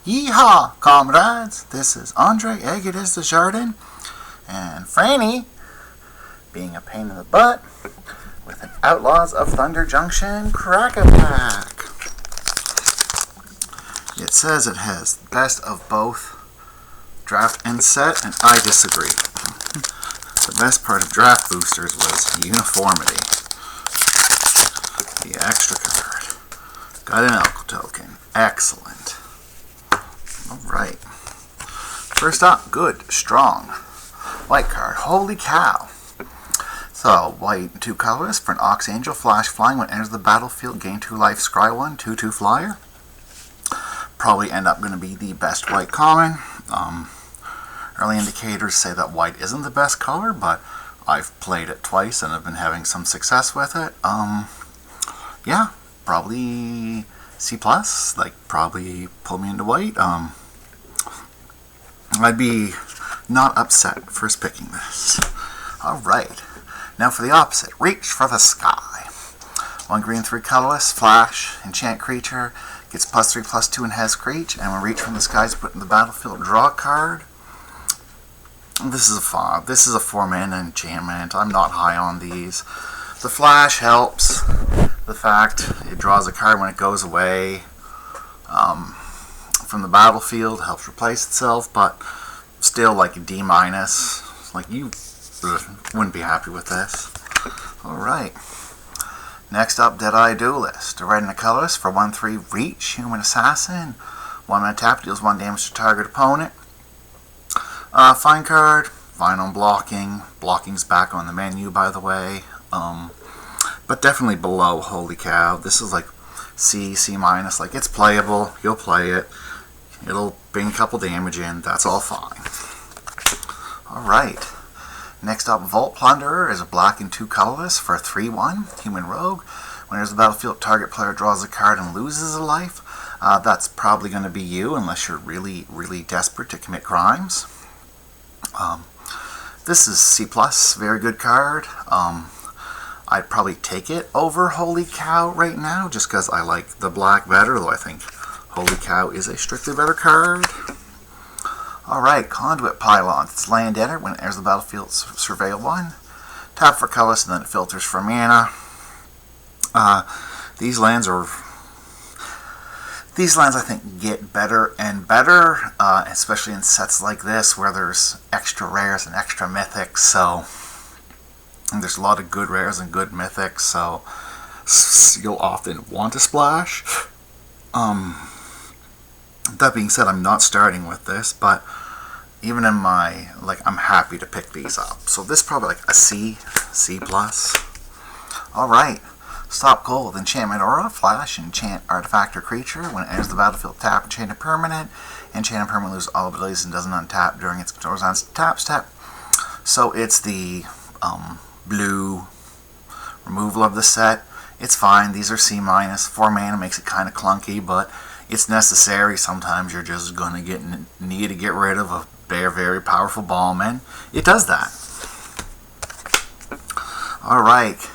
Yeehaw, comrades! This is Andre Aguides de Jardin, and Franny being a pain in the butt with an Outlaws of Thunder Junction Crack-A-Pack. It says it has best of both draft and set, and I disagree. The best part of draft boosters was uniformity. The extra card. Got an Elk token. Excellent. Alright. First up, good, strong. White card. Holy cow. So, white, 2 colors for an Ox Angel, flash flying. When it enters the battlefield, gain 2 life, scry 1, 2/2 flyer. Probably end up going to be the best white common. Early indicators say that white isn't the best color, but I've played it twice and I've been having some success with it. Yeah, probably C+, like probably pull me into white. I'd be not upset first picking this. Alright, now for the opposite. Reach for the sky. 1 green, 3 colorless, flash, enchant creature, gets +3/+2 and has Screech, and when Reach from the Sky is put in the battlefield, draw a card. This is a 4-mana enchantment. I'm not high on these. The flash helps. The fact it draws a card when it goes away from the battlefield helps replace itself, but still like a D-. Like you wouldn't be happy with this. Alright. Next up, Deadeye Duelist. Red and a colorless for 1/3 Reach, Human Assassin. 1 mana tap, deals 1 damage to target opponent. Fine card, fine on blocking. Blocking's back on the menu, by the way. But definitely below Holy Cow. This is like C-. Like, it's playable. You'll play it. It'll bring a couple damage in. That's all fine. Alright. Next up, Vault Plunderer is a black and 2 colorless for a 3/1 Human Rogue. When there's a battlefield, target player draws a card and loses a life. That's probably going to be you unless you're really, really desperate to commit crimes. This is C+, very good card. I'd probably take it over Holy Cow right now just because I like the black better, though I think Holy Cow is a strictly better card. Alright, Conduit Pylon. It's land enter. When it enters the battlefield, surveil 1. Tap for colorless and then it filters for mana. These lands I think get better and better, especially in sets like this where there's extra rares and extra mythics. So and there's a lot of good rares and good mythics, so you'll often want to splash. That being said, I'm not starting with this, but even in my, I'm happy to pick these up. So this is probably like a C+. Alright, Stop Gold, Enchantment Aura, Flash, enchant artifact or creature. When it enters the battlefield, tap enchant a permanent. Enchant a permanent loses all abilities and doesn't untap during its controller's on tap step. So it's the blue removal of the set. It's fine. These are C-. 4 mana makes it kind of clunky, but it's necessary. Sometimes you're just going to need to get rid of a very powerful bomb, and it does that. Alright,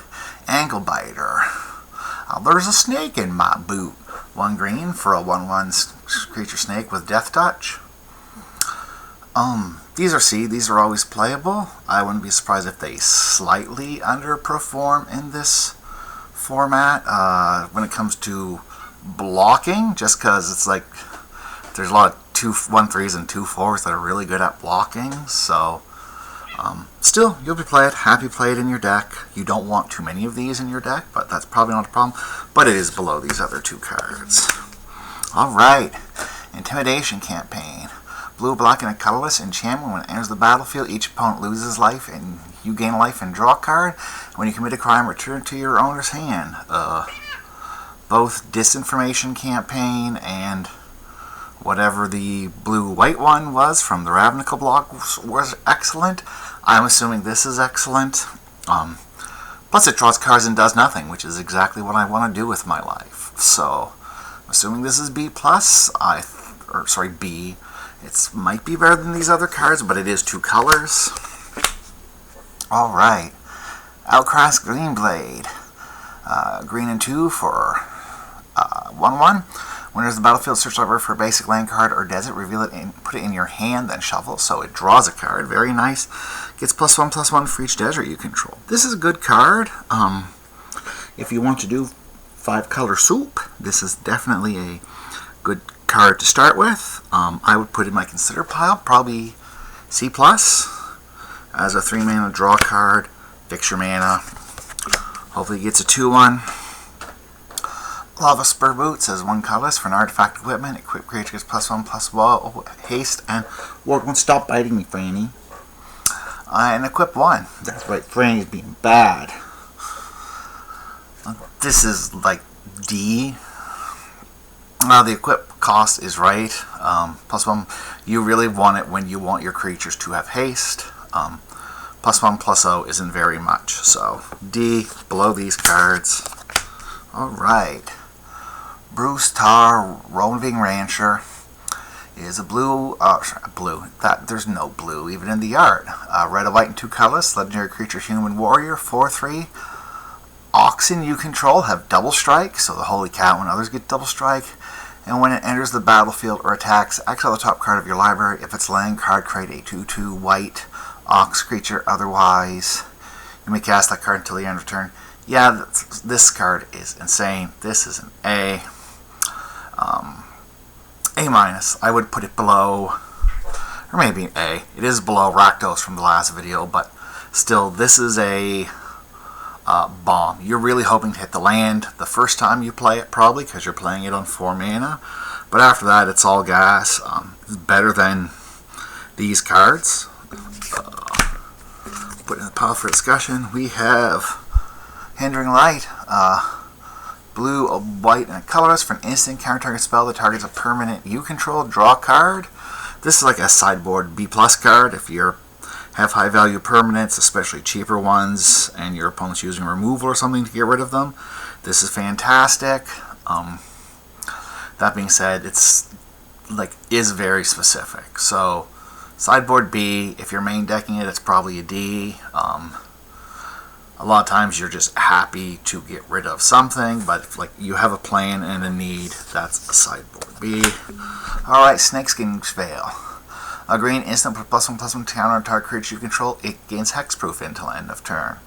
Ankle Biter. There's a snake in my boot. 1 green for a 1/1 creature snake with Death Touch. These are C. These are always playable. I wouldn't be surprised if they slightly underperform in this format when it comes to blocking, just because it's like there's a lot of 1/3s and 2/4s that are really good at blocking. So still, you'll be happy play it in your deck. You don't want too many of these in your deck, but that's probably not a problem. But it is below these other 2 cards. Alright, Intimidation Campaign. Blue, black, and a colorless enchantment. When it enters the battlefield, each opponent loses life, and you gain life and draw a card. When you commit a crime, return it to your owner's hand. Both Disinformation Campaign and whatever the blue-white one was from the Ravnica block was excellent. I'm assuming this is excellent. Plus it draws cards and does nothing, which is exactly what I want to do with my life. So, I'm assuming this is B+. B. It might be better than these other cards, but it is 2 colors. Alright. Outcast Greenblade. Green and 2 for 1/1. When there's the battlefield, search over for a basic land card or desert, reveal it and put it in your hand, then shuffle. So it draws a card. Very nice. Gets +1/+1 for each desert you control. This is a good card. If you want to do 5-color soup, this is definitely a good card to start with. I would put in my consider pile, probably C+, as a 3-mana draw card. Fix your mana. Hopefully it gets a 2/1. Lava Spur Boots as 1 colorless for an artifact equipment. Equip creature gets +1/+1 haste and ward won't stop biting me, Franny. And equip 1. That's right, Franny's being bad. This is like D. The equip cost is right. +1. You really want it when you want your creatures to have haste. +1/+0 isn't very much. So D below these cards. Alright. Bruce Tar Roving Rancher is a blue. There's no blue even in the art. Red, white, and 2 colorless. Legendary creature, human warrior. 4/3. Oxen you control have double strike, so the Holy Cow and others get double strike. And when it enters the battlefield or attacks, exile the top card of your library. If it's land card, create a 2/2 white ox creature. Otherwise, you may cast that card until the end of turn. Yeah, this card is insane. This is an A. A-. I would put it below, or maybe an A. It is below Rakdos from the last video, but still, this is a bomb. You're really hoping to hit the land the first time you play it, probably, because you're playing it on 4 mana. But after that, it's all gas. It's better than these cards. Put in the pile for discussion. We have Hindering Light, blue, white, and a colorless for an instant counter target spell that targets a permanent you control. Draw a card. This is like a sideboard B+ card if you have high value permanents, especially cheaper ones, and your opponent's using removal or something to get rid of them. This is fantastic. That being said, it's is very specific. So sideboard B. If you're main decking it, it's probably a D. A lot of times you're just happy to get rid of something, but if you have a plan and a need, that's a sideboard B. Alright, Snakeskin Veil. A green instant with +1/+1 counter on target creature you control. It gains hexproof until end of turn.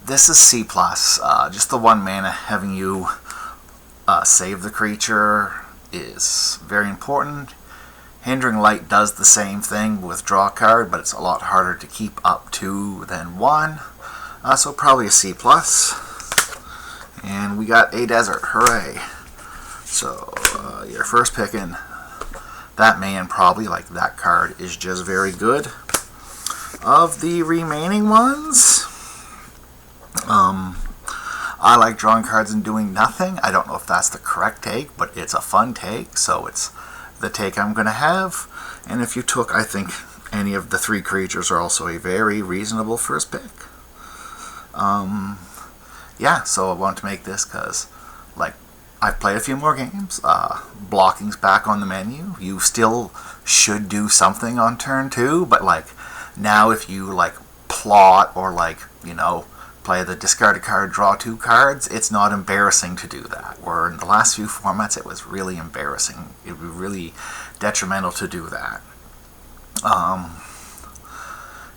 This is C+. Just the 1 mana having you save the creature is very important. Hindering Light does the same thing with draw a card, but it's a lot harder to keep up to than 1. So probably a C+. And we got a desert. Hooray. So your first picking. That man probably, that card is just very good. Of the remaining ones, I like drawing cards and doing nothing. I don't know if that's the correct take, but it's a fun take, so it's the take I'm going to have. And if you took, I think, any of the 3 creatures are also a very reasonable first pick. Yeah, so I want to make this because, I've played a few more games. Blocking's back on the menu. You still should do something on turn 2, but now if you plot or play the discarded card, draw 2 cards, it's not embarrassing to do that. Where in the last few formats it was really embarrassing. It would be really detrimental to do that.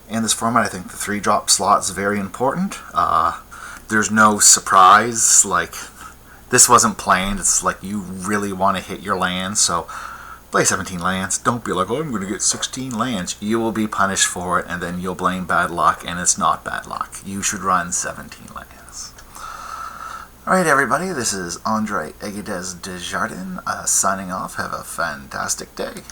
In this format, I think the 3-drop slot is very important. There's no surprise, this wasn't planned. It's you really want to hit your lands, so play 17 lands. Don't be like, oh, I'm going to get 16 lands. You will be punished for it, and then you'll blame bad luck, and it's not bad luck. You should run 17 lands. Alright, everybody, this is Andre Aguedez Desjardins signing off. Have a fantastic day.